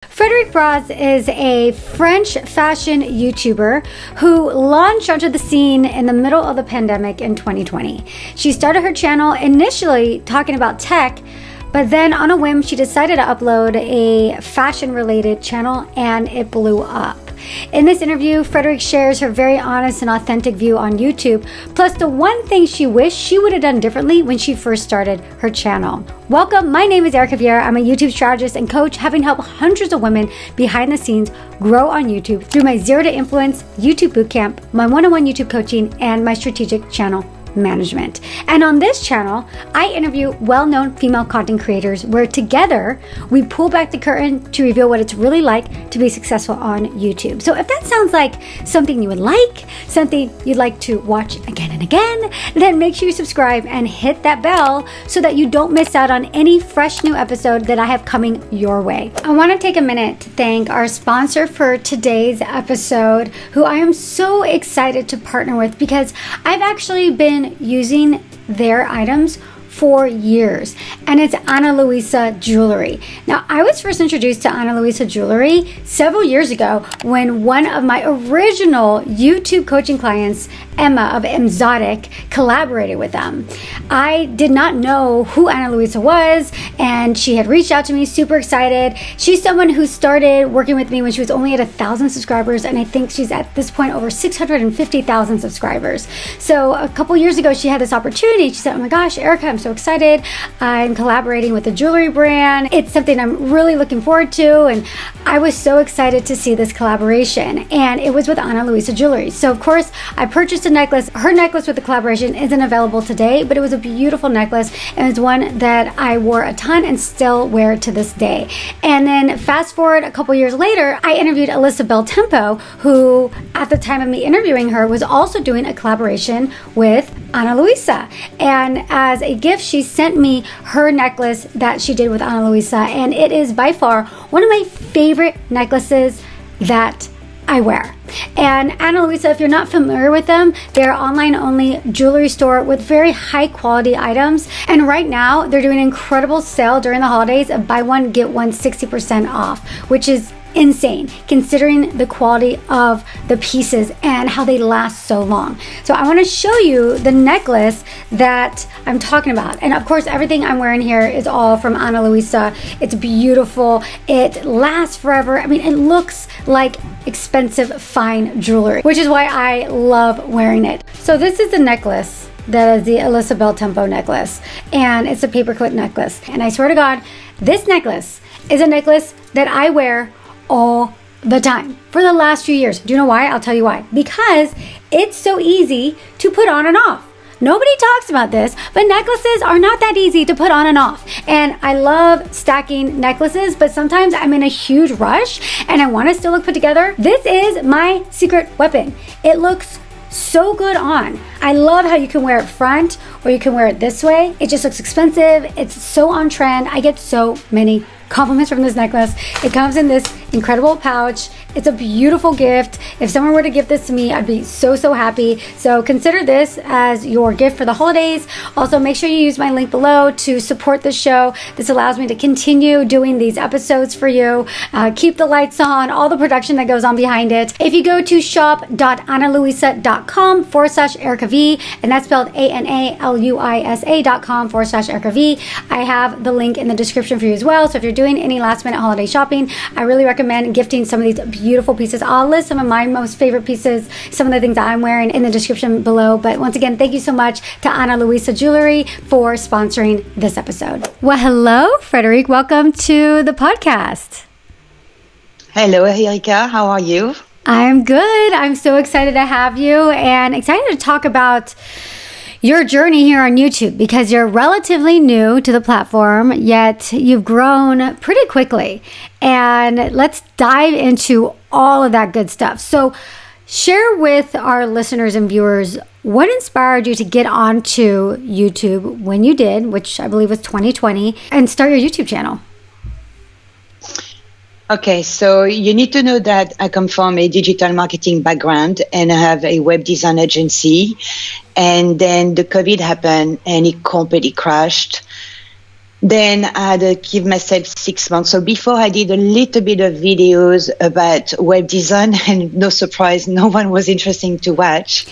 Frederique is a French fashion YouTuber who launched onto the scene in the middle of the pandemic in 2020. She started her channel initially talking about tech, but then on a whim, she decided to upload a fashion-related channel and it blew up. In this interview, Frederique shares her very honest and authentic view on YouTube, plus the one thing she wished she would have done differently when she first started her channel. Welcome, my name is Erika Vieira. I'm a YouTube strategist and coach, having helped hundreds of women behind the scenes grow on YouTube through my Zero to Influence YouTube Bootcamp, my one-on-one YouTube coaching, and my strategic channel management. And on this channel, I interview well-known female content creators where together we pull back the curtain to reveal what it's really like to be successful on YouTube. So if that sounds like something you would like, something you'd like to watch again and again, then make sure you subscribe and hit that bell so that you don't miss out on any fresh new episode that I have coming your way. I want to take a minute to thank our sponsor for today's episode, who I am so excited to partner with because I've actually been using their items for years, and it's Ana Luisa Jewelry. Now, I was first introduced to Ana Luisa Jewelry several years ago when one of my original YouTube coaching clients, Emma of Exotic, collaborated with them. I did not know who Ana Luisa was, and she had reached out to me, super excited. She's someone who started working with me when she was only at 1,000 subscribers, and I think she's at this point over 650,000 subscribers. So a couple years ago, she had this opportunity. She said, "Oh my gosh, Erika, I'm so excited. I'm collaborating with a jewelry brand. It's something I'm really looking forward to." And I was so excited to see this collaboration. And it was with Ana Luisa Jewelry. So of course, I purchased a necklace. Her necklace with the collaboration isn't available today, but it was a beautiful necklace. And it's one that I wore a ton and still wear to this day. And then fast forward a couple years later, I interviewed Alyssa Bell Tempo, who at the time of me interviewing her was also doing a collaboration with Ana Luisa. And as a gift, she sent me her necklace that she did with Ana Luisa, and it is by far one of my favorite necklaces that I wear. And Ana Luisa, if you're not familiar with them, they're online only jewelry store with very high quality items. And right now they're doing an incredible sale during the holidays of buy one, get one 60% off, which is insane considering the quality of the pieces and how they last so long. So I want to show you the necklace that I'm talking about. And of course, everything I'm wearing here is all from Ana Luisa. It's beautiful. It lasts forever. I mean, it looks like expensive fine jewelry, which is why I love wearing it. So this is the necklace that is the Alyssa Bell Tempo necklace, and it's a paperclip necklace. And I swear to God, this necklace is a necklace that I wear all the time for the last few years. Do you know why? I'll tell you why. Because it's so easy to put on and off. Nobody talks about this, but necklaces are not that easy to put on and off. And I love stacking necklaces, but sometimes I'm in a huge rush and I want to still look put together. This is my secret weapon. It looks so good on. I love how you can wear it front or you can wear it this way. It just looks expensive. It's so on trend. I get so many compliments from this necklace. It comes in this incredible pouch. It's a beautiful gift. If someone were to give this to me, I'd be so happy. So consider this as your gift for the holidays. Also, make sure you use my link below to support the show. This allows me to continue doing these episodes for you. Keep the lights on, all the production that goes on behind it. If you go to shop.analuisa.com/Erika V, and that's spelled ANALUISA.com/Erika V, I have the link in the description for you as well. So if you're doing any last minute holiday shopping, I really recommend gifting some of these beautiful pieces. I'll list some of my most favorite pieces, some of the things that I'm wearing in the description below. But once again, thank you so much to Ana Luisa Jewelry for sponsoring this episode. Well, hello, Frederique. Welcome to the podcast. Hello, Erika. How are you? I'm good. I'm so excited to have you and excited to talk about your journey here on YouTube because you're relatively new to the platform, yet you've grown pretty quickly. And let's dive into all of that good stuff. So share with our listeners and viewers what inspired you to get onto YouTube when you did, which I believe was 2020, and start your YouTube channel. Okay, so you need to know that I come from a digital marketing background and I have a web design agency. And then the COVID happened and it completely crashed. Then I had to give myself 6 months. So before I did a little bit of videos about web design, and no surprise, no one was interested to watch.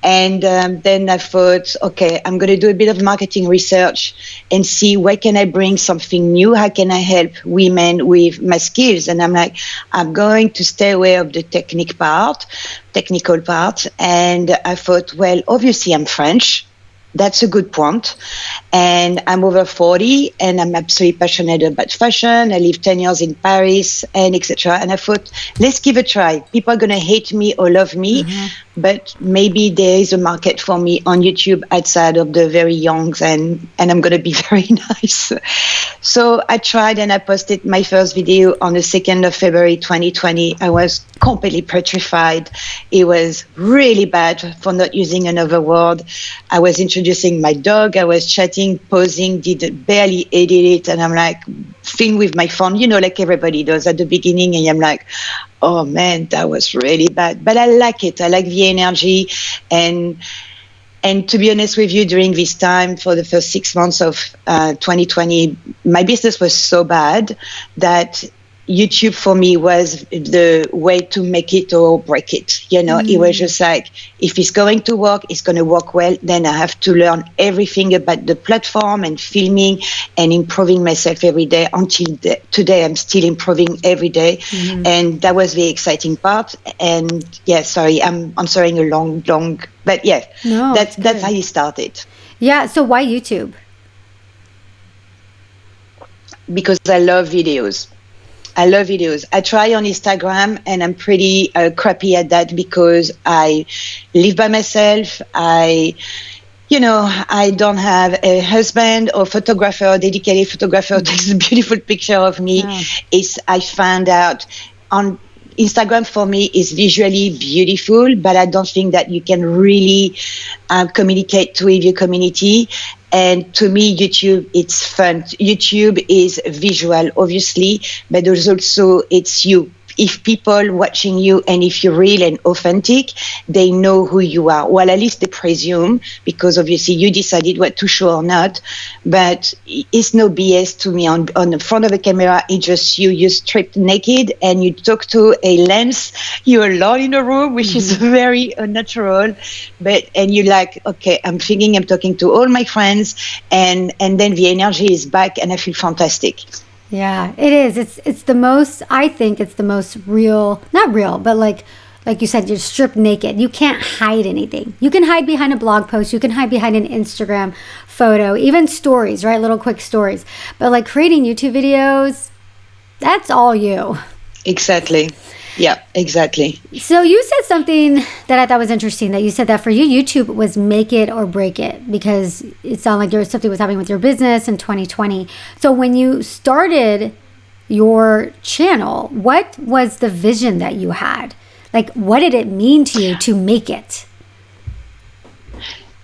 And then I thought, okay, I'm going to do a bit of marketing research and see where can I bring something new? How can I help women with my skills? And I'm like, I'm going to stay away of the technical part. And I thought, well, obviously I'm French. That's a good point. And I'm over 40 and I'm absolutely passionate about fashion. I lived 10 years in Paris and etc. And I thought, let's give a try. People are going to hate me or love me, but maybe there is a market for me on YouTube outside of the very youngs, and I'm going to be very nice. So I tried and I posted my first video on the 2nd of February 2020. I was completely petrified. It was really bad, for not using another word. I was introducing my dog. I was chatting, posing, did barely edit it. And I'm like, film with my phone, like everybody does at the beginning. And I'm like, oh man, that was really bad. But I like it. I like the energy. And to be honest with you, during this time, for the first 6 months of 2020, my business was so bad that YouTube for me was the way to make it or break it. It was just like, if it's going to work, it's going to work well. Then I have to learn everything about the platform and filming and improving myself every day. Until today, I'm still improving every day. And that was the exciting part. And yeah, sorry, I'm answering a long, but yeah, no, that's how you started. Yeah. So why YouTube? Because I love videos. I try on Instagram and I'm pretty crappy at that because I live by myself. I don't have a husband or photographer or dedicated photographer who takes a beautiful picture of me. I found out on Instagram for me is visually beautiful, but I don't think that you can really communicate with your community. And to me, YouTube, it's fun. YouTube is visual, obviously, but there's also, it's you. If people watching you and if you're real and authentic, they know who you are. Well, at least they presume, because obviously you decided what to show or not. But it's no BS to me. On the front of the camera, it's just you stripped naked and you talk to a lens. You're alone in a room, which is very unnatural. And you're like, okay, I'm thinking I'm talking to all my friends, and then the energy is back and I feel fantastic. Yeah, it is. It's the most, I think it's the most real, not real, but like you said, you're stripped naked. You can't hide anything. You can hide behind a blog post. You can hide behind an Instagram photo, even stories, right? Little quick stories. But like creating YouTube videos, that's all you. Exactly. Yeah, exactly. So you said something that I thought was interesting, that you said that for you, YouTube was make it or break it, because it sounded like something was happening with your business in 2020. So when you started your channel, what was the vision that you had? Like, what did it mean to you to make it?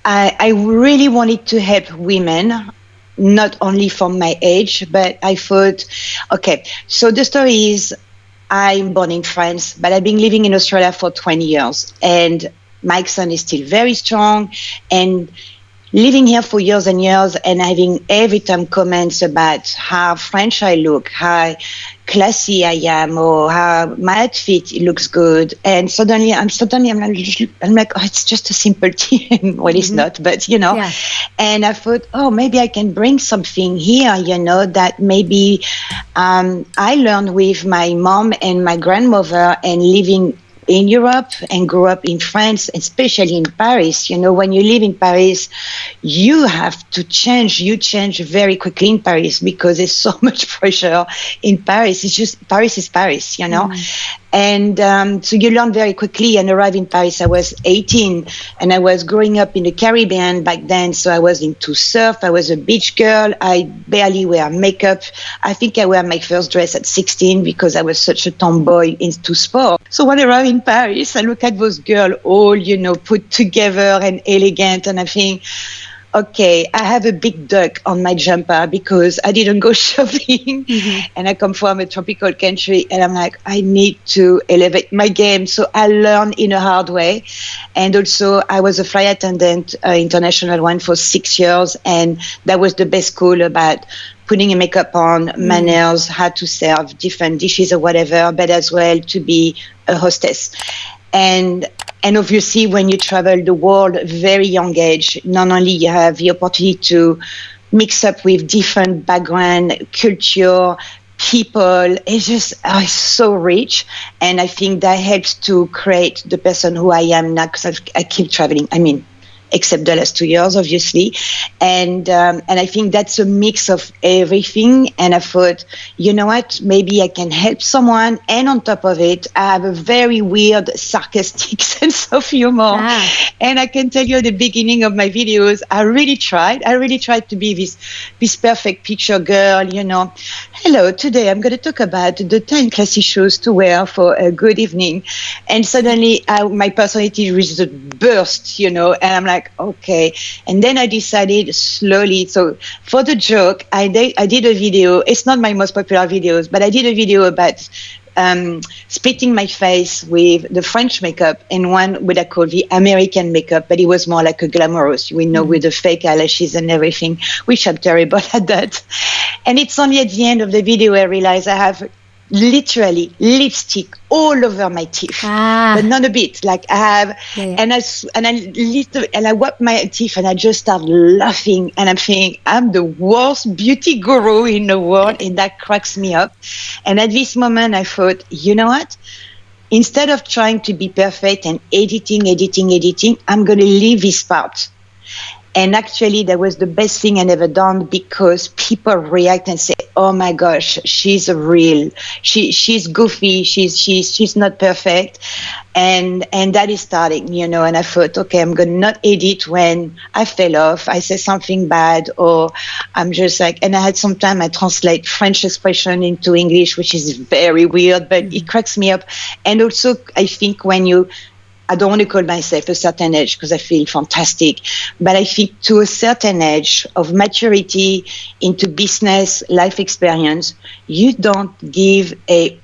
I really wanted to help women, not only from my age, but I thought, okay, so the story is, I'm born in France, but I've been living in Australia for 20 years. And my accent is still very strong. And living here for years and years and having every time comments about how French I look, how classy I am, or how my outfit looks good. And suddenly I'm like, oh, it's just a simple tea. Well, it's not, but Yeah. And I thought, oh, maybe I can bring something here, that maybe I learned with my mom and my grandmother and living in Europe and grew up in France, especially in Paris. When you live in Paris, you have to change. You change very quickly in Paris because there's so much pressure in Paris. It's just, Paris is Paris, And so you learn very quickly. And arrived in Paris, I was 18 and I was growing up in the Caribbean back then. So I was into surf. I was a beach girl. I barely wear makeup. I think I wear my first dress at 16 because I was such a tomboy into sport. So when I arrived in Paris, I look at those girls all, put together and elegant. And I think, okay, I have a big duck on my jumper because I didn't go shopping and I come from a tropical country and I'm like, I need to elevate my game. So I learned in a hard way. And also I was a flight attendant, international one for 6 years. And that was the best school about putting a makeup on, manners, how to serve different dishes or whatever, but as well to be a hostess. And obviously, when you travel the world very young age, not only you have the opportunity to mix up with different background, culture, people, it's just so rich. And I think that helps to create the person who I am now because I keep traveling. I mean, except the last 2 years, obviously. And I think that's a mix of everything. And I thought, you know what, maybe I can help someone. And on top of it, I have a very weird, sarcastic sense of humor. And I can tell you at the beginning of my videos, I really tried to be this perfect picture girl, you know. Hello, today I'm going to talk about the 10 classy shoes to wear for a good evening. And suddenly my personality reached a burst, you know, and I'm like, okay. And then I decided slowly. So for the joke, I did a video. It's not my most popular videos, but I did a video about splitting my face with the French makeup and one what I call the American makeup, but it was more like a glamorous, we know, with the fake eyelashes and everything, which I'm terrible at that. And it's only at the end of the video I realized I have literally lipstick all over my teeth, but not a bit. Like I have, and I wipe my teeth and I just start laughing and I'm thinking I'm the worst beauty guru in the world, and that cracks me up. And at this moment, I thought, you know what? Instead of trying to be perfect and editing, I'm going to leave this part. And actually, that was the best thing I ever done because people react and say, "Oh my gosh, she's real. She's goofy. She's not perfect," and that is starting, you know. And I thought, okay, I'm gonna not edit when I fell off, I say something bad, or I'm just like. And I had some time I translate French expression into English, which is very weird, but it cracks me up. And also, I think I don't want to call myself a certain age because I feel fantastic, but I think to a certain age of maturity into business, life experience, you don't give a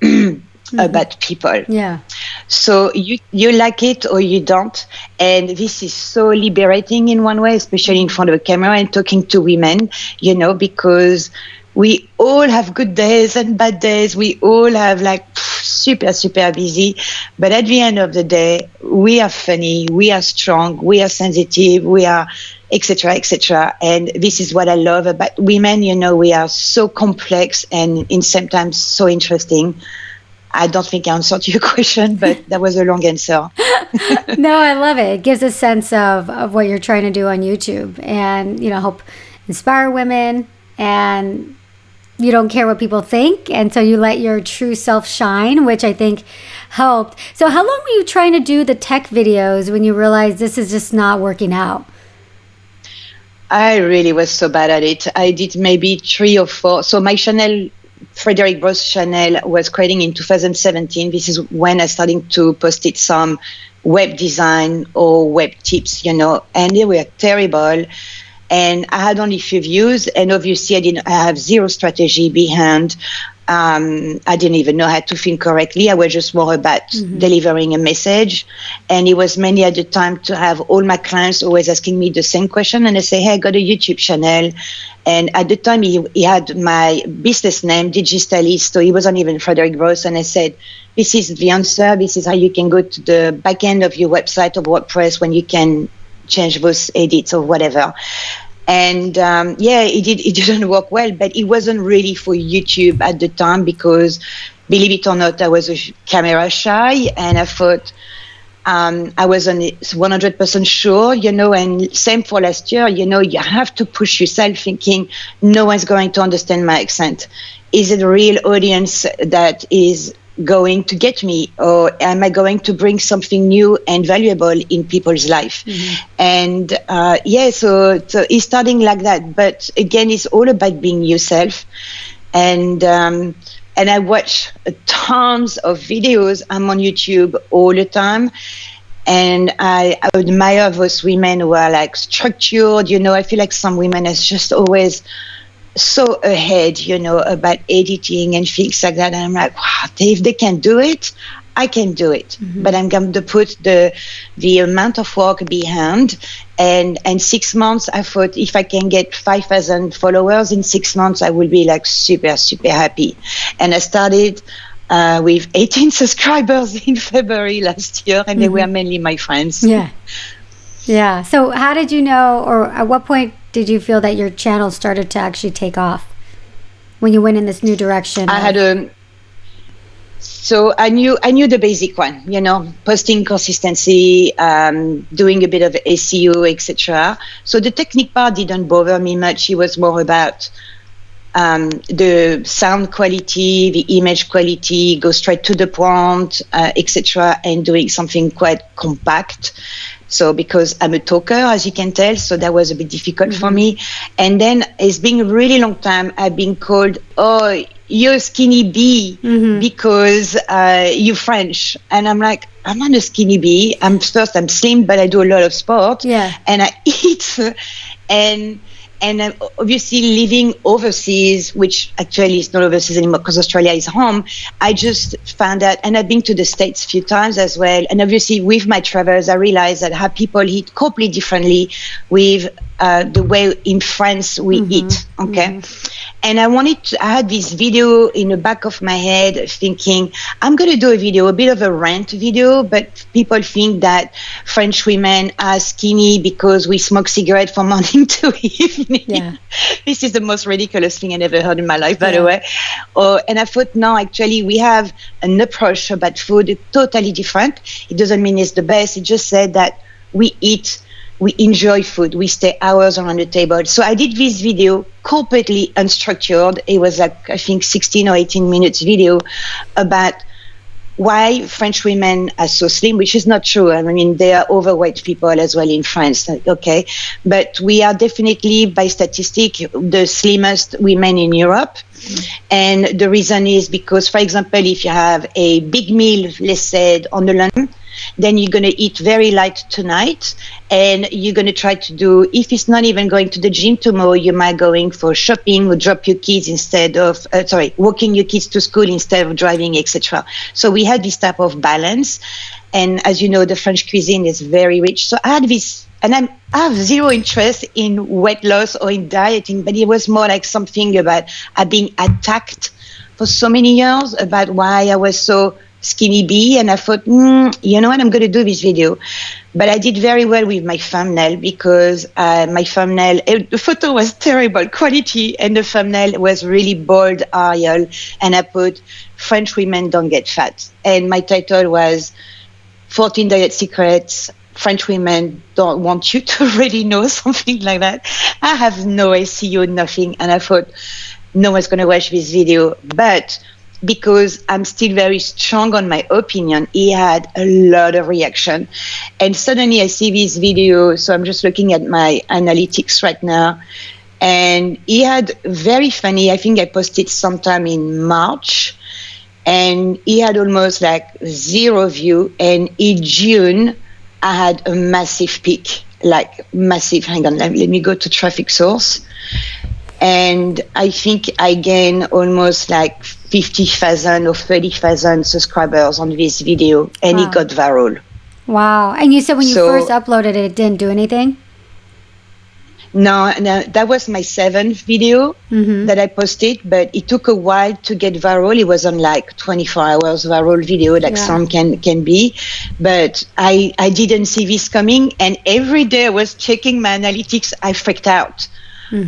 about people. Yeah. So you like it or you don't. And this is so liberating in one way, especially in front of a camera and talking to women, you know, because we all have good days and bad days. We all have like super busy. But at the end of the day, we are funny, we are strong, we are sensitive, we are etc. And this is what I love about women. You know, we are so complex and in sometimes so interesting. I don't think I answered your question, but that was a long answer. No, I love it. It gives a sense of what you're trying to do on YouTube and, you know, help inspire women, and you don't care what people think. And so you let your true self shine, which I think helped. So how long were you trying to do the tech videos when you realized this is just not working out? I really was so bad at it. I did maybe 3 or 4. So my channel, Frederique Bros channel, was creating in 2017. This is when I started to post it some web design or web tips, you know, and they were terrible. And I had only few views, and obviously I have zero strategy behind. I didn't even know how to think correctly. I was just more about delivering a message. And it was mainly at the time to have all my clients always asking me the same question. And I say, hey, I got a YouTube channel. And at the time he had my business name, Digitalist. So he wasn't even Frederique Bros. And I said, this is the answer. This is how you can go to the back end of your website of WordPress when you can change those edits or whatever. And it didn't work well, but it wasn't really for YouTube at the time because, believe it or not, I was a camera shy, and I thought I wasn't 100% sure, you know. And same for last year, you know, you have to push yourself, thinking no one's going to understand my accent. Is it a real audience that is going to get me, or am I going to bring something new and valuable in people's life? And so it's starting like that. But again, it's all about being yourself. And I watch tons of videos. I'm on YouTube all the time. And I admire those women who are like structured. I feel like some women is just always so ahead, about editing and things like that. And I'm like, wow, if they can do it, I can do it. But I'm going to put the amount of work behind. And 6 months, I thought if I can get 5,000 followers in 6 months, I will be like super, super happy. And I started with 18 subscribers in February last year, and they were mainly my friends. Yeah. Yeah. So how did you know, or at what point did you feel that your channel started to actually take off when you went in this new direction? So I knew the basic one, posting consistency, doing a bit of SEO, etc. So the technique part didn't bother me much. It was more about the sound quality, the image quality, go straight to the point, etc., and doing something quite compact. So because I'm a talker, as you can tell, so that was a bit difficult for me. And then it's been a really long time I've been called, oh, you're skinny bee because you're French. And I'm like, I'm not a skinny bee. I'm slim, but I do a lot of sport. Yeah. And I eat. And I'm obviously living overseas, which actually is not overseas anymore because Australia is home. I just found out, and I've been to the States a few times as well. And obviously with my travels, I realized that how people eat completely differently with the way in France we eat. Okay. And I had this video in the back of my head thinking, I'm going to do a video, a bit of a rant video, but people think that French women are skinny because we smoke cigarettes from morning to evening. Yeah. This is the most ridiculous thing I ever heard in my life, by the way. And I thought, no, actually, we have an approach about food totally different. It doesn't mean it's the best. It just said that we eat, we enjoy food, we stay hours around the table. So I did this video completely unstructured. It was like, I think 16 or 18 minutes video about why French women are so slim, which is not true. I mean, there are overweight people as well in France, okay? But we are definitely, by statistic, the slimmest women in Europe. And the reason is because, for example, if you have a big meal, let's say, on the lunch, then you're going to eat very light tonight, and you're going to try to do, if it's not even going to the gym tomorrow, you might going for shopping or drop your kids instead of, walking your kids to school instead of driving, etc. So we had this type of balance. And as you know, the French cuisine is very rich. So I had this, and I have zero interest in weight loss or in dieting, but it was more like something about being attacked for so many years about why I was so skinny bee, and I thought, you know what, I'm going to do this video. But I did very well with my thumbnail because my thumbnail, the photo was terrible quality, and the thumbnail was really bold Arial, and I put French women don't get fat, and my title was 14 diet secrets French women don't want you to really know, something like that. I have no SEO, nothing, and I thought no one's going to watch this video, but because I'm still very strong on my opinion, he had a lot of reaction. And suddenly I see this video, so I'm just looking at my analytics right now, and he had very funny, I think I posted sometime in March, and he had almost like 0 view, and in June I had a massive peak, like massive, hang on, let me go to traffic source. And I think I gained almost like 50,000 or 30,000 subscribers on this video, and it got viral. Wow. And you said when you first uploaded it, it didn't do anything? No, that was my 7th video that I posted, but it took a while to get viral. It was on like 24 hours viral video, like some can be. But I didn't see this coming, and every day I was checking my analytics, I freaked out.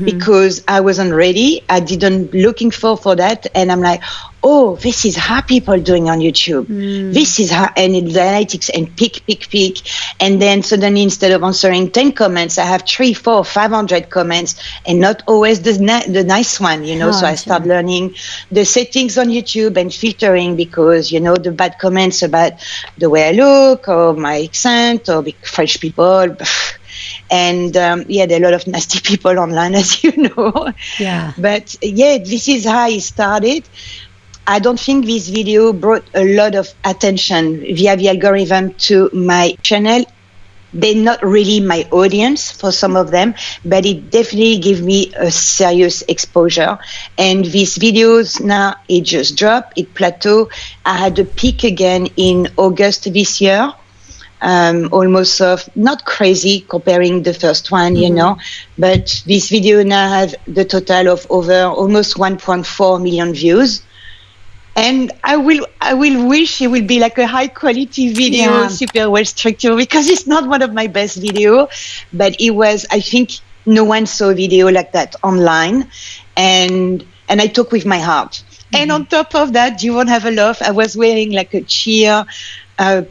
Because I wasn't ready. I didn't looking for that. And I'm like, oh, this is how people doing on YouTube. This is how, and the analytics and peak. And then suddenly instead of answering 10 comments, I have 3, 4, 500 comments, and not always the nice one, you know. So I start learning the settings on YouTube and filtering, because, you know, the bad comments about the way I look or my accent or French people. And there are a lot of nasty people online, as you know. Yeah. But this is how it started. I don't think this video brought a lot of attention via the algorithm to my channel. They're not really my audience for some of them, but it definitely gave me a serious exposure. And these videos now, it just dropped, it plateaued. I had a peak again in August this year. Almost not crazy comparing the first one, but this video now has the total of over almost 1.4 million views. And I will wish it will be like a high quality video, super well structured, because it's not one of my best video, but it was, I think no one saw a video like that online. And I talk with my heart. And on top of that, you won't have a laugh, I was wearing like a cheer,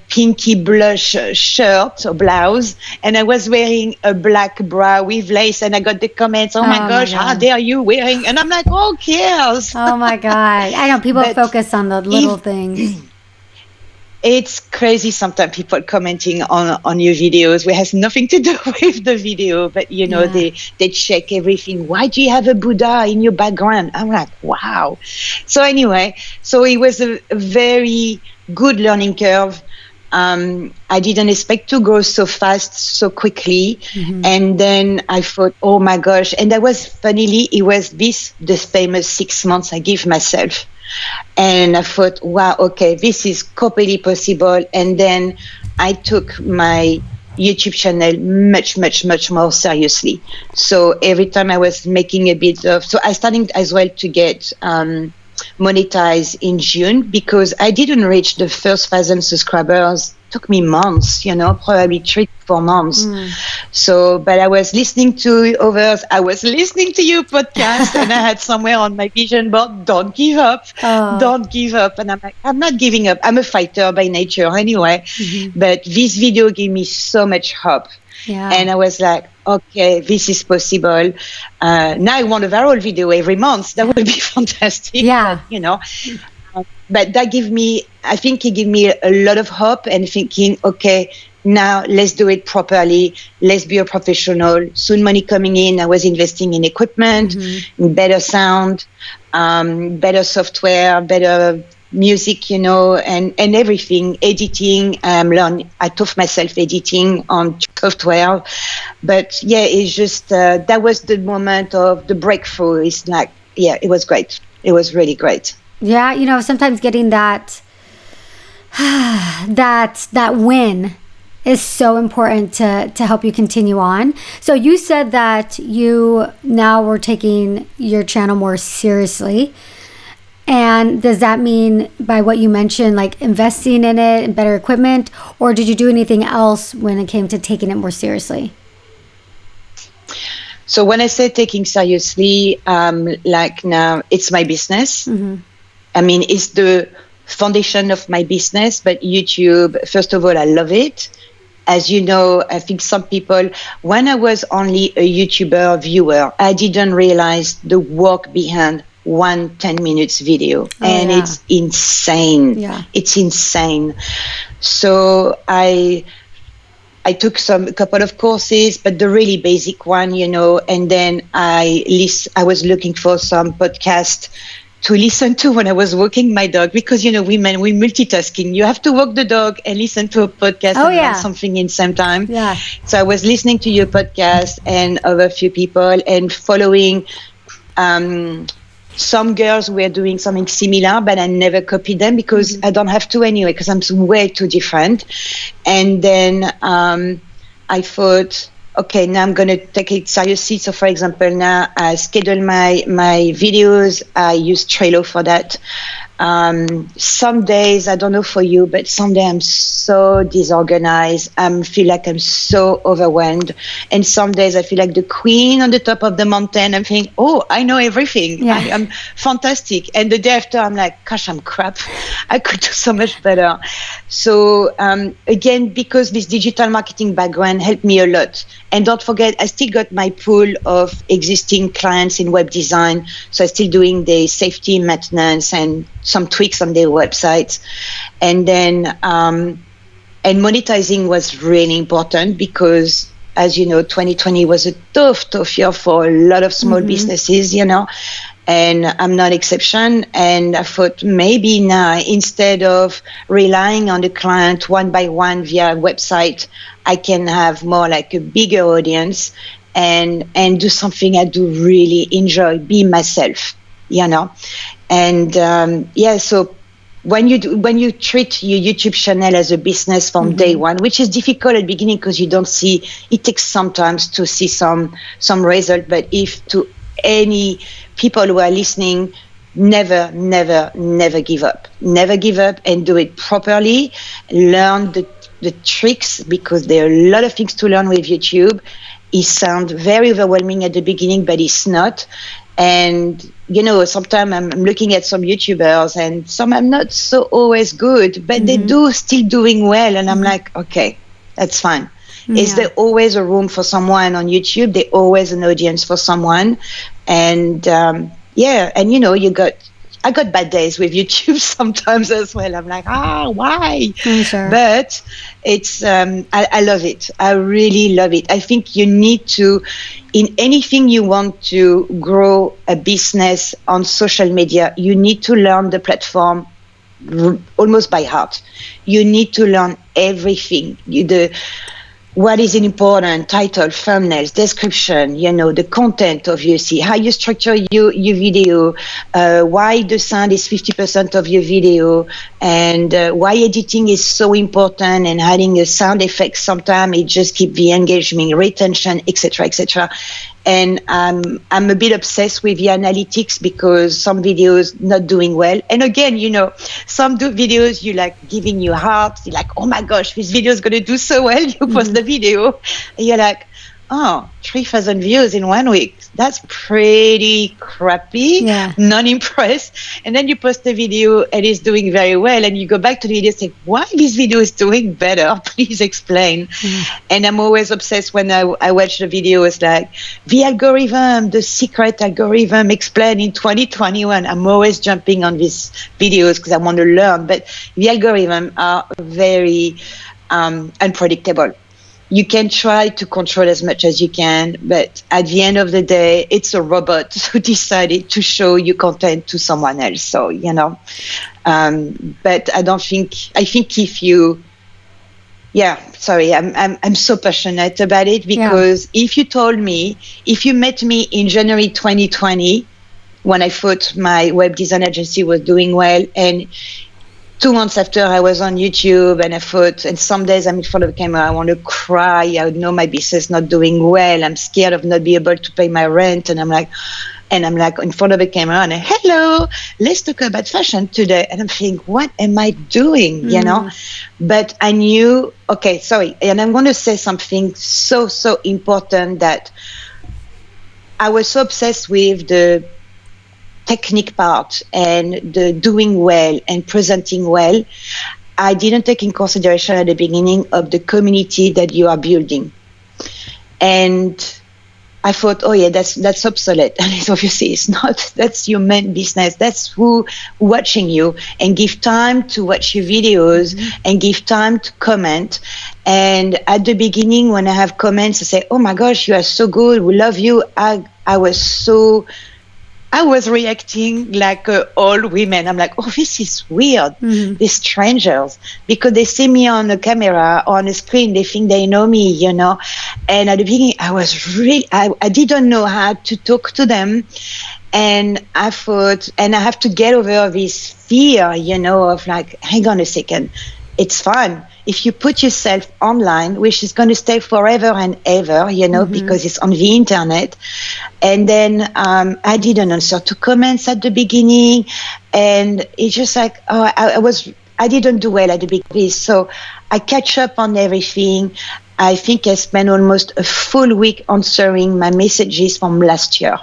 pinky blush shirt or blouse, and I was wearing a black bra with lace, and I got the comments, oh my gosh, how dare you wearing, and I'm like, who cares? Oh my God. I know people focus on the little things. It's crazy sometimes people commenting on your videos, which has nothing to do with the video, but they check everything. Why do you have a Buddha in your background? I'm like, wow. So anyway, it was a very good learning curve. I didn't expect to grow so fast, so quickly. And then I thought, oh my gosh. And that was, funnily, it was the famous 6 months I give myself. And I thought, wow, okay, this is completely possible. And then I took my YouTube channel much, much, much more seriously. So every time I was making a bit of, so I started as well to get monetized in June, because I didn't reach the first 1,000 subscribers. It took me months, probably 3-4 months. So, but I was listening to others. I was listening to your podcast, and I had somewhere on my vision board, don't give up, don't give up. And I'm like, I'm not giving up. I'm a fighter by nature anyway. But this video gave me so much hope. And I was like, okay, this is possible. Now I want a viral video every month. That would be fantastic. But that gave me, I think it gave me a lot of hope, and thinking, okay, now let's do it properly. Let's be a professional. Soon money coming in. I was investing in equipment, better sound, better software, better music, and everything, editing. I taught myself editing on software. But it's just, that was the moment of the breakthrough. It's like, it was great. It was really great. Yeah, sometimes getting that win is so important to help you continue on. So you said that you now were taking your channel more seriously. And does that mean, by what you mentioned, like investing in it and better equipment, or did you do anything else when it came to taking it more seriously? So when I say taking seriously, like now it's my business. I mean, it's the foundation of my business, but YouTube, first of all, I love it. As you know, I think some people, when I was only a YouTuber viewer, I didn't realize the work behind 1 10 minutes video. It's insane. It's insane. So I took a couple of courses, but the really basic one, and then I was looking for some podcast to listen to when I was walking my dog, because women, we multitasking. You have to walk the dog and listen to a podcast and learn something in the same time. So I was listening to your podcast and other few people, and following some girls were doing something similar, but I never copied them, because I don't have to anyway, because I'm way too different. And then I thought, okay, now I'm going to take it seriously. So for example, now I schedule my videos. I use Trello for that. Some days, I don't know for you, but some days I'm so disorganized. I feel like I'm so overwhelmed. And some days I feel like the queen on the top of the mountain. I'm thinking, oh, I know everything. I'm fantastic. And the day after, I'm like, gosh, I'm crap. I could do so much better. So again, because this digital marketing background helped me a lot. And don't forget, I still got my pool of existing clients in web design. So I'm still doing the safety maintenance and some tweaks on their websites. And then, and monetizing was really important, because as you know, 2020 was a tough year for a lot of small businesses, and I'm not exception. And I thought maybe now, instead of relying on the client one by one via website, I can have more like a bigger audience and do something I do really enjoy, be myself, you know. And so when you treat your YouTube channel as a business from day one, which is difficult at the beginning because you don't see, it takes sometimes to see some result. But if to any people who are listening, never give up. Never give up, and do it properly. Learn the tricks, because there are a lot of things to learn with YouTube. It sounds very overwhelming at the beginning, but it's not. And, you know, sometimes I'm looking at some YouTubers and some are not so always good, but they do still doing well. And I'm like, okay, that's fine. Is there always a room for someone on YouTube? There's always an audience for someone. And, and, you know, I got bad days with YouTube sometimes as well. I'm like, why? Sure. But it's, I love it. I really love it. I think you need to, in anything you want to grow a business on social media, you need to learn the platform almost by heart. You need to learn everything. What is important, title, thumbnails, description, you know, the content, obviously, how you structure your video, why the sound is 50% of your video, and why editing is so important, and adding a sound effect sometimes it just keep the engagement, retention, etc., etc. And I'm a bit obsessed with the analytics, because some videos not doing well. And again, you know, some videos you like giving you heart. You're like, oh my gosh, this video is going to do so well. You post the video, and you're like, 3,000 views in 1 week. That's pretty crappy. Yeah. Not impressed. And then you post the video and it's doing very well. And you go back to the video and say, why this video is doing better? Please explain. And I'm always obsessed when I watch the video. It's like the algorithm, the secret algorithm explained in 2021. I'm always jumping on these videos because I want to learn. But the algorithm are very unpredictable. You can try to control as much as you can, but at the end of the day, it's a robot who decided to show you content to someone else. So, you know, but I think if you, I'm so passionate about it, because if you met me in January 2020, when I thought my web design agency was doing well, and 2 months after I was on YouTube, and I thought, and some days I'm in front of the camera, I want to cry. I know my business not doing well. I'm scared of not being able to pay my rent. And I'm like in front of the camera and hello, let's talk about fashion today. And I'm thinking, what am I doing? You know, but I knew, okay, sorry. And I'm going to say something so important, that I was so obsessed with the technique part and the doing well and presenting well. I didn't take in consideration at the beginning of the community that you are building. And I thought, that's obsolete. And obviously it's not. That's your main business. That's who watching you, and give time to watch your videos and give time to comment. And at the beginning, when I have comments, I say, oh my gosh, you are so good. We love you. I was reacting like all women. I'm like, oh, this is weird. These strangers, because they see me on the camera, on the screen, they think they know me, you know. And at the beginning, I didn't know how to talk to them. And I thought, and I have to get over this fear, you know, of like, hang on a second. It's fun if you put yourself online, which is going to stay forever and ever, you know, because it's on the internet. And then I didn't answer to comments at the beginning, and it's just like, I didn't do well at the beginning. So I catch up on everything. I think I spent almost a full week answering my messages from last year.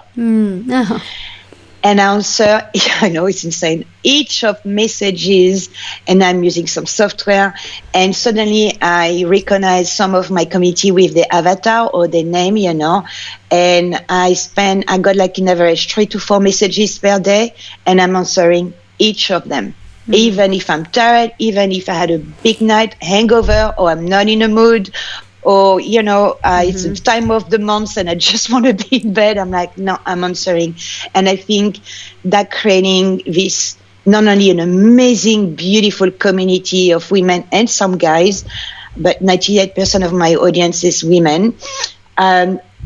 And I answer, I know it's insane, each of messages, and I'm using some software, and suddenly I recognize some of my community with the avatar or the name, you know, and I got like an average 3 to 4 messages per day, and I'm answering each of them. Even if I'm tired, even if I had a big night hangover, or I'm not in a mood, or it's the time of the month and I just want to be in bed, I'm like, no, I'm answering. And I think that creating this not only an amazing, beautiful community of women and some guys, but 98% of my audience is women.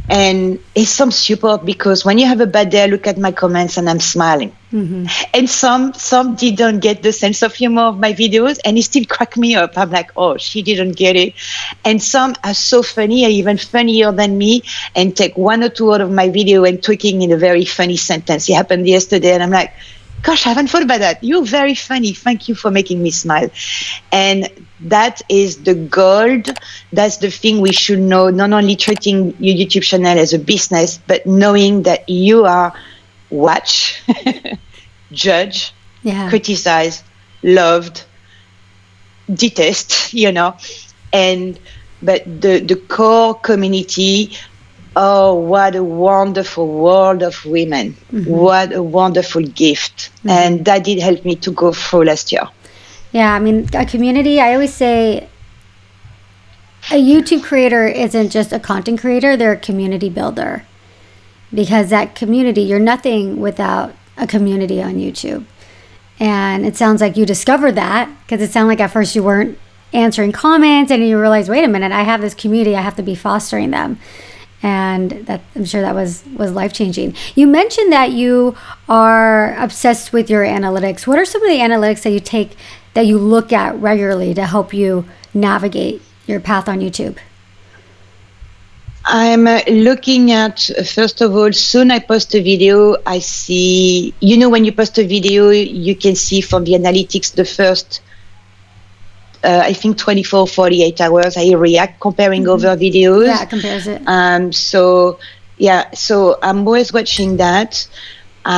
And it's some support, because when you have a bad day, I look at my comments and I'm smiling. And some didn't get the sense of humor of my videos, and it still crack me up. I'm like, oh, she didn't get it. And some are so funny, are even funnier than me, and take one or two out of my video and tweaking in a very funny sentence. It happened yesterday, and I'm like, gosh, I haven't thought about that. You're very funny. Thank you for making me smile. And that is the gold. That's the thing we should know, not only treating your YouTube channel as a business, but knowing that you are watched, judged, criticized, loved, detested, but the core community. Oh, what a wonderful world of women. What a wonderful gift. And that did help me to go through last year. Yeah, I mean, a community, I always say a YouTube creator isn't just a content creator, they're a community builder. Because that community, you're nothing without a community on YouTube. And it sounds like you discovered that, because it sounded like at first you weren't answering comments and you realized, wait a minute, I have this community, I have to be fostering them. And that, I'm sure that was life-changing. You mentioned that you are obsessed with your analytics. What are some of the analytics that you take, that you look at regularly to help you navigate your path on YouTube? I'm looking at, first of all, soon I post a video, I see, when you post a video, you can see from the analytics the first I think 24, 48 hours, I react comparing over videos. Yeah, it compares it. So I'm always watching that. So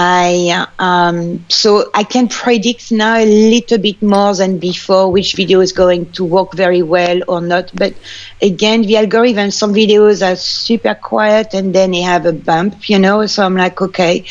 I can predict now a little bit more than before which video is going to work very well or not. But again, the algorithm, some videos are super quiet and then they have a bump, so I'm like, okay.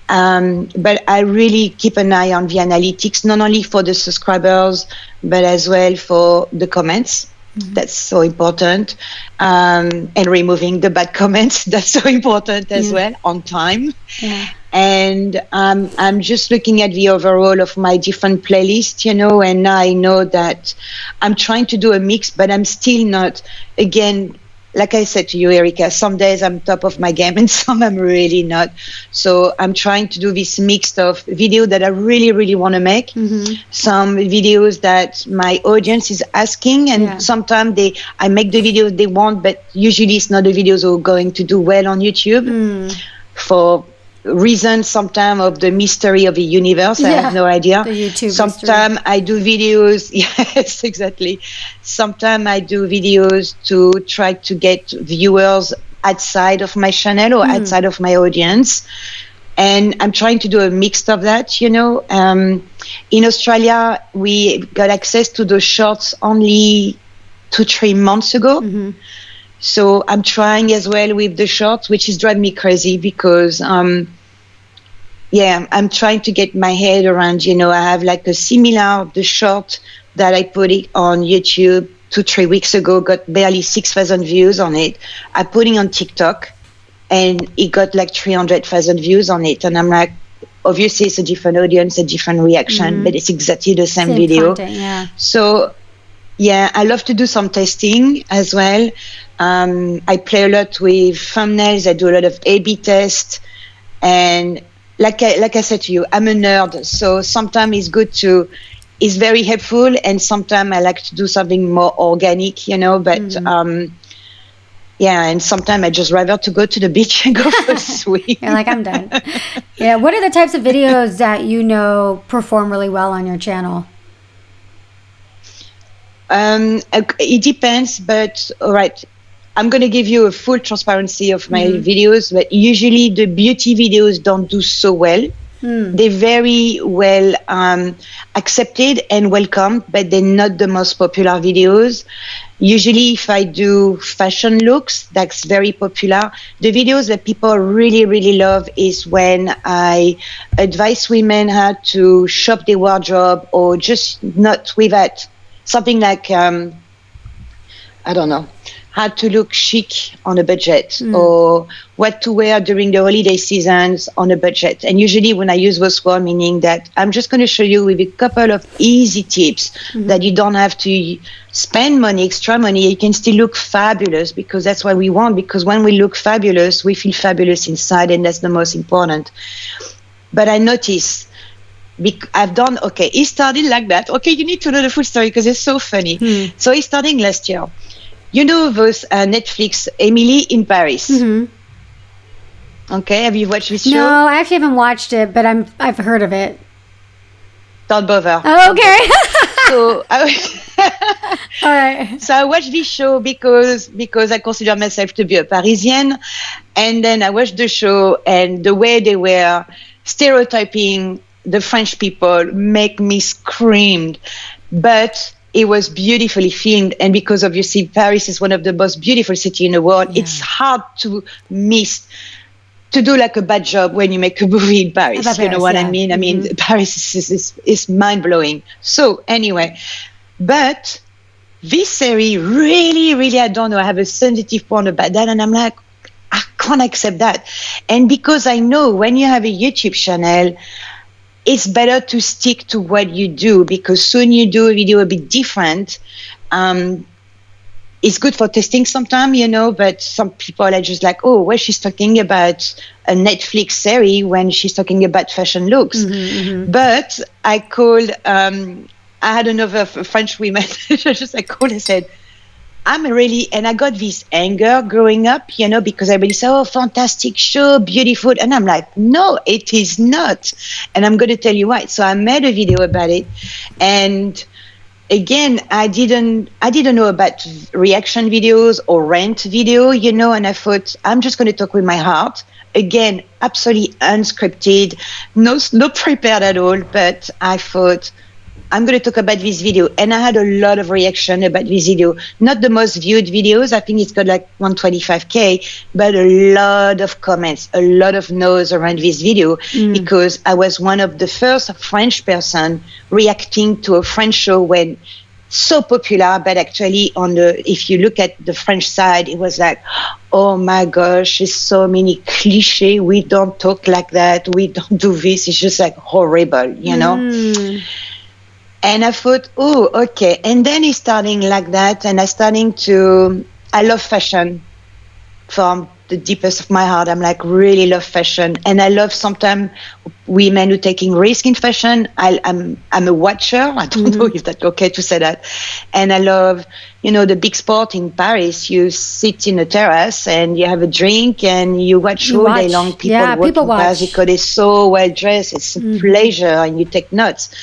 But I really keep an eye on the analytics, not only for the subscribers, but as well for the comments. That's so important. And removing the bad comments, that's so important as well, on time. Yeah. And I'm just looking at the overall of my different playlists, and I know that I'm trying to do a mix, but I'm still not, again, like I said to you, Erika, some days I'm top of my game and some I'm really not. So I'm trying to do this mix of video that I really, really want to make. Some videos that my audience is asking, and sometimes I make the videos they want, but usually it's not the videos that are going to do well on YouTube for reasons sometimes of the mystery of the universe. I have no idea. The YouTube sometimes I do videos. Yes, exactly. Sometimes I do videos to try to get viewers outside of my channel or outside of my audience. And I'm trying to do a mix of that, In Australia, we got access to the shorts only 2-3 months ago. So I'm trying as well with the shorts, which is driving me crazy because, I'm trying to get my head around, I have like a similar, the short that I put it on YouTube 2-3 weeks ago, got barely 6,000 views on it. I put it on TikTok and it got like 300,000 views on it. And I'm like, obviously it's a different audience, a different reaction, but it's exactly the same video. Content, So, I love to do some testing as well. I play a lot with thumbnails. I do a lot of A/B tests, and like I said to you, I'm a nerd. So sometimes it's very helpful, and sometimes I like to do something more organic, But and sometimes I just rather to go to the beach and go for a swim. You're like, I'm done. What are the types of videos that perform really well on your channel? It depends, but all right. I'm going to give you a full transparency of my videos, but usually the beauty videos don't do so well. They're very well accepted and welcomed, but they're not the most popular videos. Usually if I do fashion looks, that's very popular. The videos that people really, really love is when I advise women how to shop their wardrobe, or just not without something like I don't know, how to look chic on a budget, or what to wear during the holiday seasons on a budget. And usually when I use those words, meaning that I'm just going to show you with a couple of easy tips that you don't have to spend money, extra money. You can still look fabulous, because that's what we want. Because when we look fabulous, we feel fabulous inside, and that's the most important. But I noticed, I've done, okay, it started like that. Okay, you need to know the full story because it's so funny. So it's starting last year. You know those Netflix, Emily in Paris? Okay, have you watched this show? No, I actually haven't watched it, but I've heard of it. Don't bother. Oh, okay. So, All right. So I watched this show because I consider myself to be a Parisian, and then I watched the show, and the way they were stereotyping the French people make me scream. But it was beautifully filmed, and because obviously Paris is one of the most beautiful cities in the world, it's hard to miss, to do like a bad job when you make a movie in Paris. Paris, you know what I mean? I mean, Paris is mind-blowing. So anyway, but this series really, I don't know, I have a sensitive point about that, and I'm like, I can't accept that. And because I know when you have a YouTube channel, it's better to stick to what you do, because soon you do a video a bit different. It's good for testing sometimes, you know, but some people are just like, oh, well, she's talking about a Netflix series when she's talking about fashion looks. But I called, I had another French woman, I called and said, and I got this anger growing up, you know, because everybody said, oh, fantastic show, beautiful. And I'm like, no, it is not. And I'm going to tell you why. So I made a video about it. And again, I didn't know about reaction videos or rant video, you know, and I thought, I'm just going to talk with my heart. Again, absolutely unscripted, no prepared at all. But I thought, I'm going to talk about this video. And I had a lot of reaction about this video. Not the most viewed videos. I think it's got like 125K, but a lot of comments, a lot of no's around this video, because I was one of the first French person reacting to a French show when so popular, but actually if you look at the French side, it was like, oh my gosh, there's so many cliches. We don't talk like that. We don't do this. It's just like horrible, you know? And I thought, oh, okay. And then it's starting like that. And I love fashion from the deepest of my heart. I'm like, really love fashion. And I love sometimes women who taking risk in fashion. I'm a watcher. I don't know if that's okay to say that. And I love, you know, the big sport in Paris. You sit in a terrace and you have a drink and you watch all day long people walking past because they're so well dressed. It's a pleasure, and you take notes.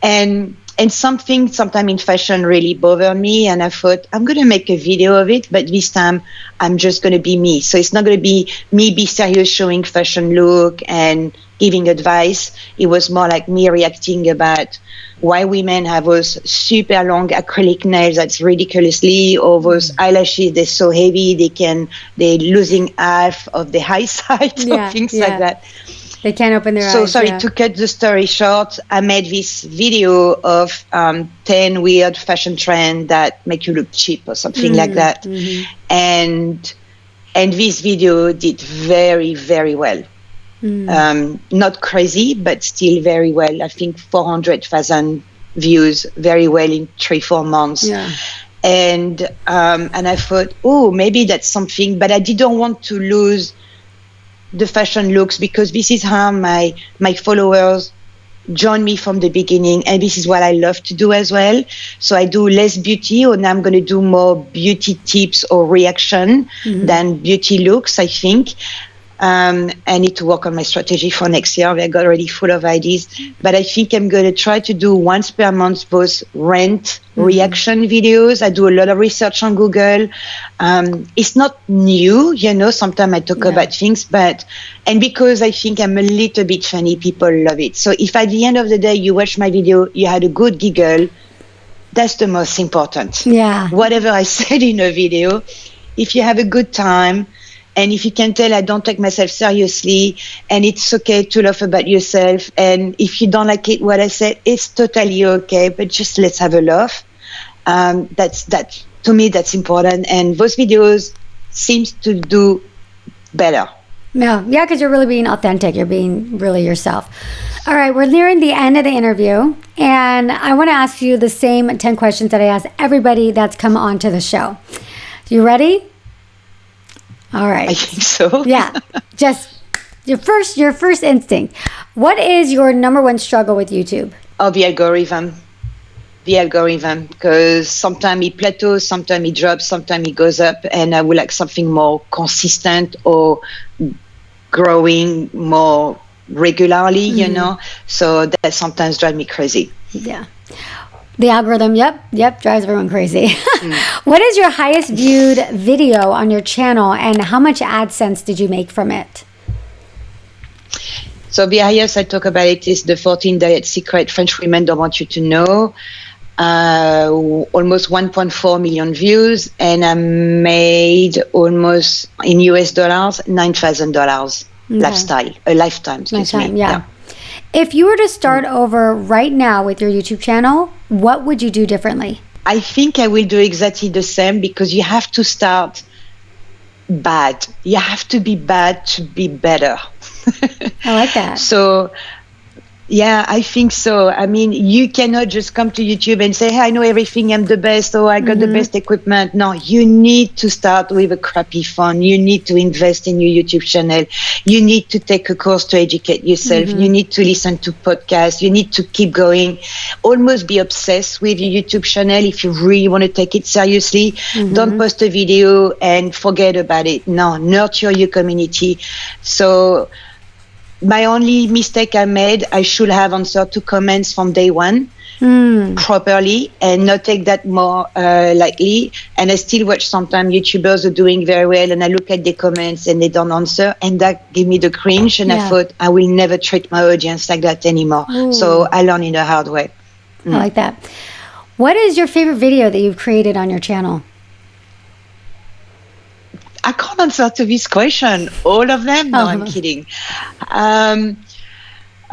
And something sometime in fashion really bothered me, and I thought, I'm going to make a video of it, but this time I'm just going to be me. So it's not going to be me be serious showing fashion look and giving advice. It was more like me reacting about why women have those super long acrylic nails that's ridiculously, or those eyelashes, they're so heavy they're losing half of the eyesight, or things like that. They can't open their eyes. So sorry, to cut the story short, I made this video of 10 weird fashion trends that make you look cheap or something like that. And this video did very, very well. Not crazy, but still very well. I think 400,000 views, very well in 3-4 months. And I thought, oh, maybe that's something, but I didn't want to lose the fashion looks, because this is how my followers join me from the beginning, and this is what I love to do as well. So I do less beauty, or now I'm going to do more beauty tips or reaction than beauty looks, I think. I need to work on my strategy for next year. I got already full of ideas, but I think I'm going to try to do once per month those rant reaction videos. I do a lot of research on Google. It's not new, you know, sometimes I talk about things, and because I think I'm a little bit funny, people love it. So if at the end of the day you watch my video, you had a good giggle, that's the most important. Whatever I said in a video, if you have a good time, and if you can tell I don't take myself seriously, and it's okay to laugh about yourself, and if you don't like it what I said, it's totally okay, but just let's have a laugh. That's to me, that's important. And those videos seems to do better. No, yeah, because you're really being authentic. You're being really yourself. All right, we're nearing the end of the interview, and I want to ask you the same 10 questions that I ask everybody that's come onto the show. You ready? All right. I think so. Yeah, just your first instinct. What is your number one struggle with YouTube? Oh, the algorithm. Because sometimes it plateaus, sometimes it drops, sometimes it goes up, and I would like something more consistent or growing more regularly, you know. So that sometimes drives me crazy. Yeah. The algorithm, yep, drives everyone crazy. What is your highest viewed video on your channel, and how much AdSense did you make from it? So the highest I talk about it is the 14 diet secret French women don't want you to know. Almost 1.4 million views, and I made almost in US dollars $9,000 a lifetime. Excuse me. Yeah. If you were to start over right now with your YouTube channel, what would you do differently? I think I will do exactly the same, because you have to start bad. You have to be bad to be better. I like that. So, yeah, I think so. I mean, you cannot just come to YouTube and say, hey, I know everything, I'm the best, or I got the best equipment. No, you need to start with a crappy phone. You need to invest in your YouTube channel. You need to take a course to educate yourself. You need to listen to podcasts. You need to keep going. Almost be obsessed with your YouTube channel if you really want to take it seriously. Don't post a video and forget about it. No, nurture your community. So my only mistake I made, I should have answered to comments from day one properly and not take that more lightly. And I still watch sometimes YouTubers are doing very well, and I look at the comments and they don't answer, and that gave me the cringe. And I thought I will never treat my audience like that anymore. So I learned in the hard way. I like that. What is your favorite video that you've created on your channel? I can't answer to this question. All of them? No, I'm kidding.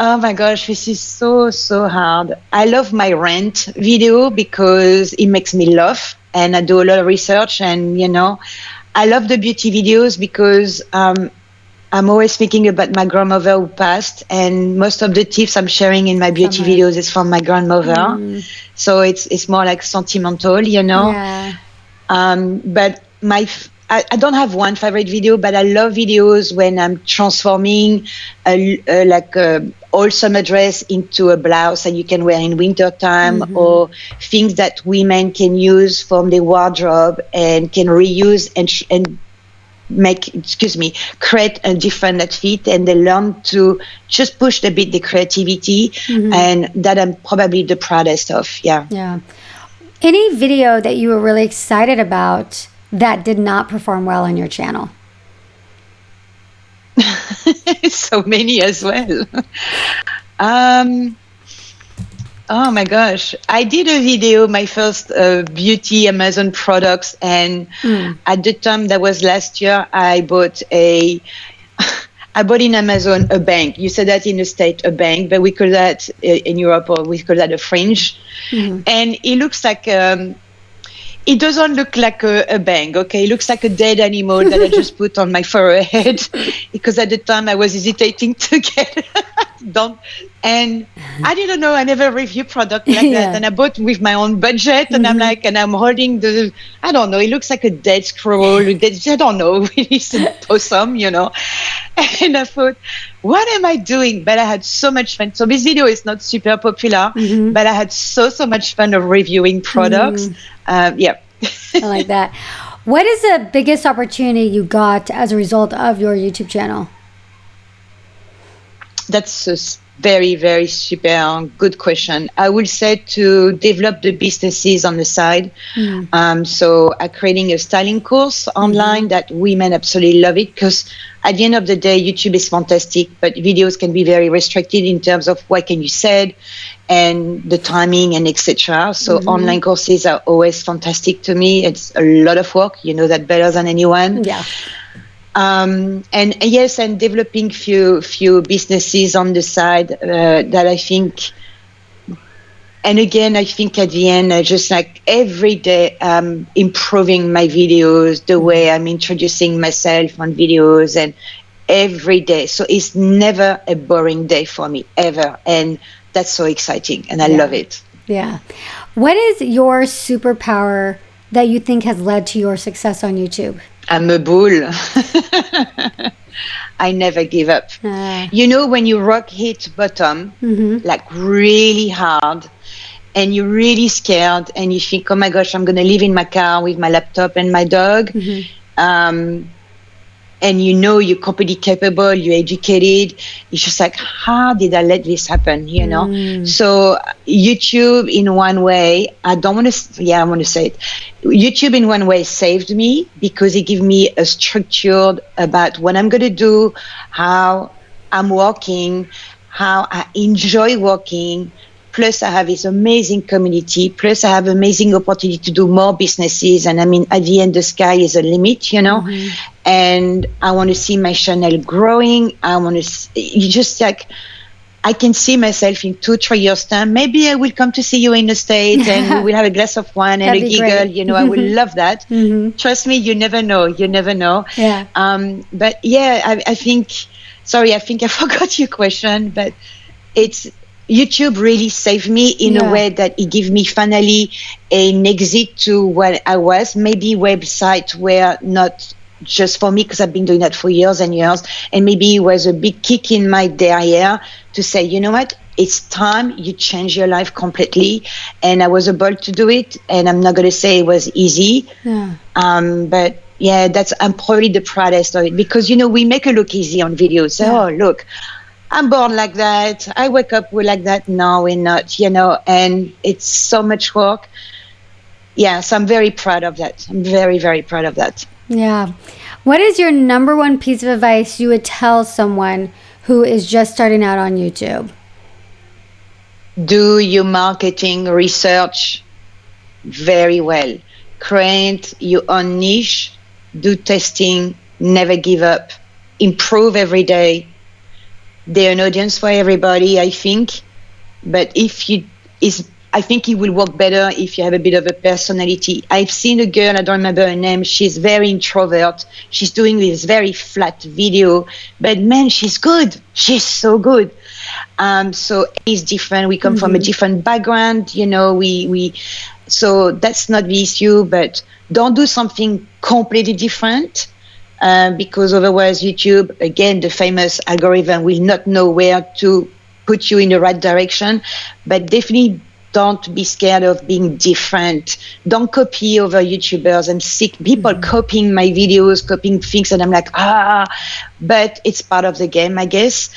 Oh my gosh, this is so hard. I love my rant video because it makes me laugh, and I do a lot of research, and, you know, I love the beauty videos because I'm always thinking about my grandmother who passed, and most of the tips I'm sharing in my beauty videos is from my grandmother. So it's more like sentimental, you know. Yeah. But I don't have one favorite video, but I love videos when I'm transforming a all summer dress into a blouse that you can wear in winter time, or things that women can use from their wardrobe and can reuse and create a different outfit, and they learn to just push a bit the creativity, and that I'm probably the proudest of. Yeah. Any video that you were really excited about that did not perform well on your channel? So many as well. Oh my gosh. I did a video, my first beauty Amazon products, and at the time, that was last year, I bought in Amazon a bank. You said that in the States, a bank, but we call that in Europe, or we call that a fringe. And it looks like it doesn't look like a bang, okay? It looks like a dead animal that I just put on my forehead, because at the time I was hesitating to get it done. And I didn't know, I never reviewed product like that. And I bought with my own budget, and I'm holding I don't know, it looks like a dead squirrel. I don't know, it's a possum, you know. And I thought, what am I doing? But I had so much fun. So this video is not super popular, but I had so much fun of reviewing products. I like that. What is the biggest opportunity you got as a result of your YouTube channel? That's a very, very super good question. I would say to develop the businesses on the side. So I'm creating a styling course online that women absolutely love it, because at the end of the day, YouTube is fantastic, but videos can be very restricted in terms of what can you say and the timing and etc. So online courses are always fantastic to me. It's a lot of work. You know that better than anyone. Yeah. And yes, and developing few businesses on the side that I think And again, I think at the end, I just like every day improving my videos, the way I'm introducing myself on videos, and every day. So it's never a boring day for me, ever. And that's so exciting. And I love it. Yeah. What is your superpower that you think has led to your success on YouTube? I'm a bull. I never give up. You know, when you rock hit bottom, like really hard, and you're really scared, and you think, oh my gosh, I'm going to live in my car with my laptop and my dog. And you know you're completely capable, you're educated. It's just like, how did I let this happen, you know? So YouTube in one way, I want to say it. YouTube in one way saved me because it gave me a structured about what I'm going to do, how I'm working, how I enjoy working. Plus, I have this amazing community. Plus, I have amazing opportunity to do more businesses. And I mean, at the end, the sky is a limit, you know. And I want to see my channel growing. I want to, you just like, I can see myself in 2-3 years' time. Maybe I will come to see you in the States and we will have a glass of wine and a giggle. Great. You know, I would love that. Trust me, you never know. You never know. Yeah. But yeah, I think I forgot your question, but it's, YouTube really saved me in a way that it gave me finally an exit to what I was. Maybe websites were not just for me because I've been doing that for years and years. And maybe it was a big kick in my derriere to say, you know what, it's time you change your life completely. And I was able to do it. And I'm not going to say it was easy. But yeah, I'm probably the proudest of it because, you know, we make it look easy on videos. So, oh, look, I'm born like that. I wake up like that. No, we're not, you know, and it's so much work. Yeah, so I'm very proud of that. I'm very, very proud of that. Yeah. What is your number one piece of advice you would tell someone who is just starting out on YouTube? Do your marketing research very well. Create your own niche. Do testing. Never give up. Improve every day. They're an audience for everybody, I think. But I think it will work better if you have a bit of a personality. I've seen a girl, I don't remember her name. She's very introvert. She's doing this very flat video, but man, she's good. She's so good. So it's different. We come from a different background, you know. So that's not the issue. But don't do something completely different. Because otherwise YouTube, again, the famous algorithm will not know where to put you in the right direction. But definitely don't be scared of being different. Don't copy other YouTubers. I'm sick people copying my videos, copying things, and I'm like, but it's part of the game, I guess.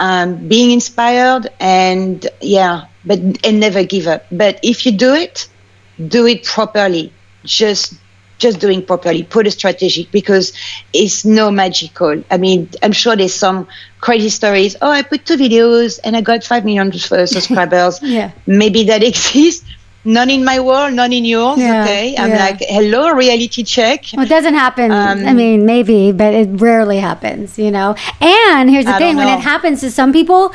Being inspired and never give up. But if you do it properly. Just doing properly, put a strategy because it's no magical. I mean, I'm sure there's some crazy stories. Oh, I put 2 videos and I got 5 million subscribers. Maybe that exists. None in my world, none in yours. Okay. I'm like, hello, reality check. Well, it doesn't happen. I mean, maybe, but it rarely happens, you know? And here's the thing, when it happens to some people,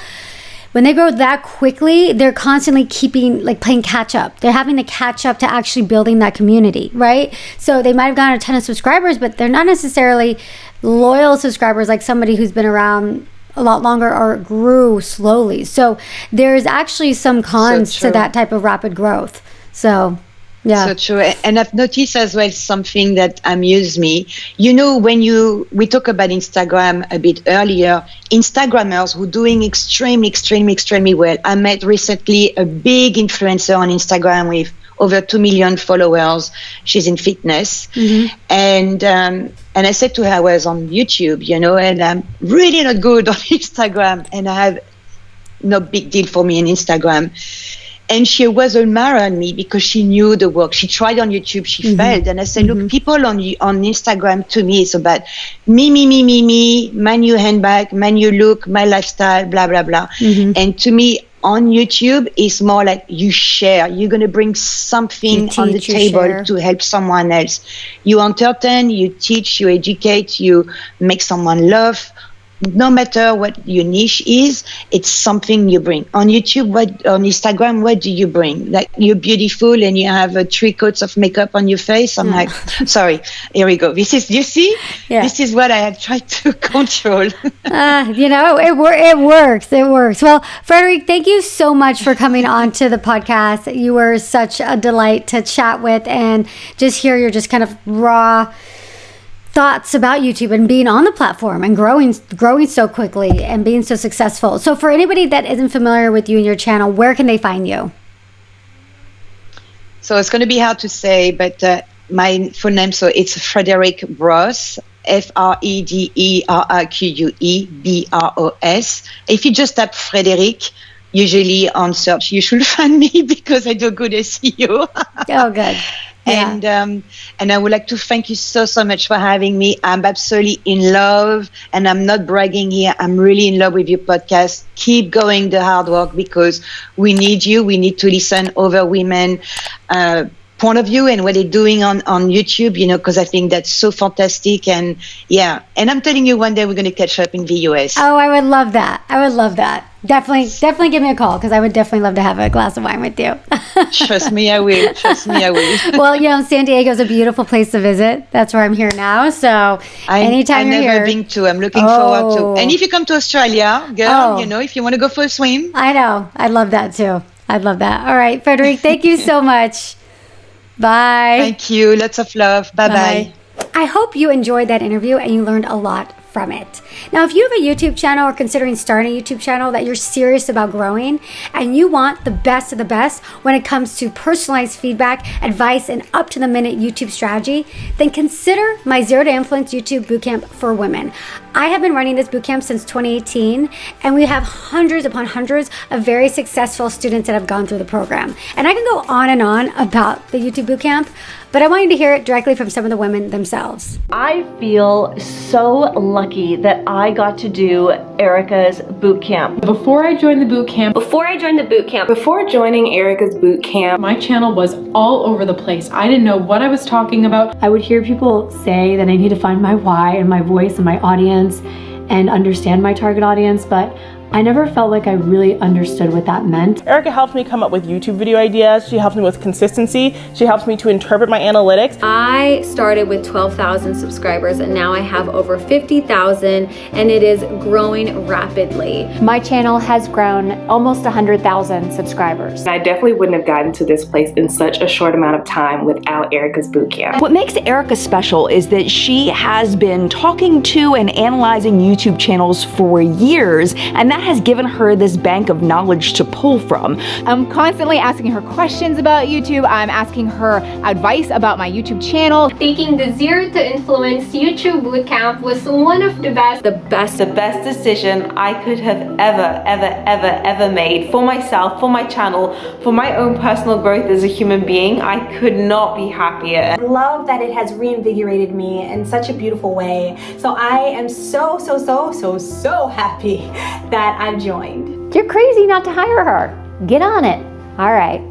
when they grow that quickly, they're constantly playing catch up. They're having to catch up to actually building that community, right? So they might have gotten a ton of subscribers, but they're not necessarily loyal subscribers like somebody who's been around a lot longer or grew slowly. So there's actually some cons to that type of rapid growth. So yeah. So true. And I've noticed as well something that amused me. You know, when we talk about Instagram a bit earlier, Instagrammers who are doing extremely well. I met recently a big influencer on Instagram with over 2 million followers. She's in fitness. And I said to her, I was on YouTube, you know, and I'm really not good on Instagram. And I have no big deal for me in Instagram. And she was admiring me because she knew the work. She tried on YouTube, she failed. And I said, look, people on Instagram, to me, it's about me, my new handbag, my new look, my lifestyle, blah, blah, blah. And to me, on YouTube, it's more like you share. You're going to bring something on the table to help someone else. You entertain, you teach, you educate, you make someone laugh. no matter what your niche is, it's something you bring. On YouTube, on Instagram, what do you bring? Like, you're beautiful and you have 3 coats of makeup on your face. I'm like, sorry, here we go. This is, you see, this is what I have tried to control. It works. Well, Frederique, thank you so much for coming on to the podcast. You were such a delight to chat with and just hear your just kind of raw thoughts about YouTube and being on the platform and growing so quickly and being so successful. So for anybody that isn't familiar with you and your channel, where can they find you? So it's going to be hard to say, but my full name, so it's Frederique Bros, FREDERIQUE BROS. If you just type Frederique, usually on search, you should find me because I do good SEO. Oh, good. Yeah. And I would like to thank you so much for having me. I'm absolutely in love, and I'm not bragging here. I'm really in love with your podcast. Keep going the hard work, because we need you. We need to listen over women point of view and what they're doing on YouTube, because I think that's so fantastic. And I'm telling you, one day we're going to catch up in the US. Oh, I would love that. Definitely give me a call, because I would definitely love to have a glass of wine with you. Trust me, I will. Well, San Diego's a beautiful place to visit. That's where I'm here now. So anytime you're here. I've never been to. I'm looking forward to. And if you come to Australia, girl, if you want to go for a swim. I know. I'd love that too. I'd love that. All right, Frederique, thank you so much. Bye. Thank you. Lots of love. Bye-bye. I hope you enjoyed that interview and you learned a lot from it. Now, if you have a YouTube channel or considering starting a YouTube channel that you're serious about growing and you want the best of the best when it comes to personalized feedback, advice, and up-to-the-minute YouTube strategy, then consider my Zero to Influence YouTube Bootcamp for Women. I have been running this bootcamp since 2018, and we have hundreds upon hundreds of very successful students that have gone through the program. And I can go on and on about the YouTube bootcamp, but I want you to hear it directly from some of the women themselves. I feel so lucky that I got to do Erika's bootcamp. Before I joined the bootcamp, Before joining Erika's bootcamp, my channel was all over the place. I didn't know what I was talking about. I would hear people say that I need to find my why and my voice and my audience and understand my target audience, but I never felt like I really understood what that meant. Erika helped me come up with YouTube video ideas. She helps me with consistency. She helps me to interpret my analytics. I started with 12,000 subscribers and now I have over 50,000, and it is growing rapidly. My channel has grown almost 100,000 subscribers. I definitely wouldn't have gotten to this place in such a short amount of time without Erika's bootcamp. What makes Erika special is that she has been talking to and analyzing YouTube channels for years, and that has given her this bank of knowledge to pull from. I'm constantly asking her questions about YouTube. I'm asking her advice about my YouTube channel. Taking the Zero to Influence YouTube Bootcamp was one of the best decision I could have ever made for myself, for my channel, for my own personal growth as a human being. I could not be happier. I love that it has reinvigorated me in such a beautiful way. So I am so happy that I've joined. You're crazy not to hire her. Get on it. All right.